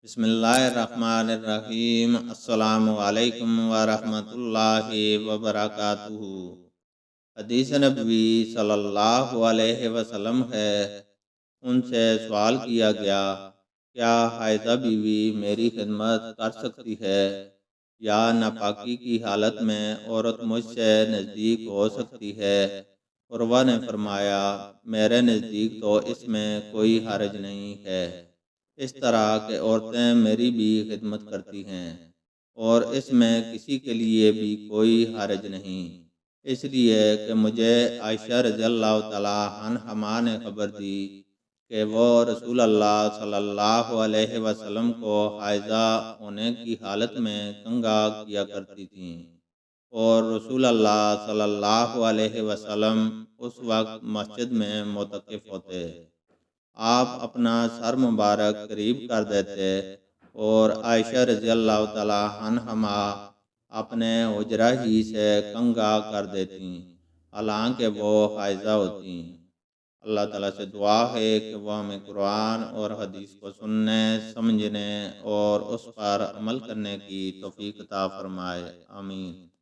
बिस्मिल्लाहिर्रहमानिर्रहीम। अस्सलामु अलैकुम वरहमतुल्लाहि वबरकातुहू। हदीस नबवी सल्लल्लाहु अलैहि वसल्लम है, उनसे सवाल किया गया, क्या हायदा बीवी मेरी खिदमत कर सकती है या नापाकी की हालत में औरत मुझसे नज़दीक हो सकती है? उर्वा ने फरमाया, मेरे नज़दीक तो इसमें कोई हरज नहीं है। इस तरह के औरतें मेरी भी खिदमत करती हैं और इसमें किसी के लिए भी कोई हरज नहीं, इसलिए कि मुझे आयशा रज़ियल्लाहु तआला अन्हा ने खबर दी कि वो रसूल अल्लाह सल्लल्लाहु अलैहि वसल्लम को हायजा होने की हालत में कंगा किया करती थीं और रसूल अल्लाह सल्लल्लाहु अलैहि वसल्लम उस वक्त मस्जिद में मोतकिफ होते। आप अपना सर मुबारक करीब कर देते और आयशा रज़ियल्लाहु तआला अन्हा अपने हुजरा ही से कंगा कर देती, हालांकि वो हायजा होती। अल्लाह ताला से दुआ है कि वह हमें कुरान और हदीस को सुनने, समझने और उस पर अमल करने की तौफीक अता फरमाए। आमीन।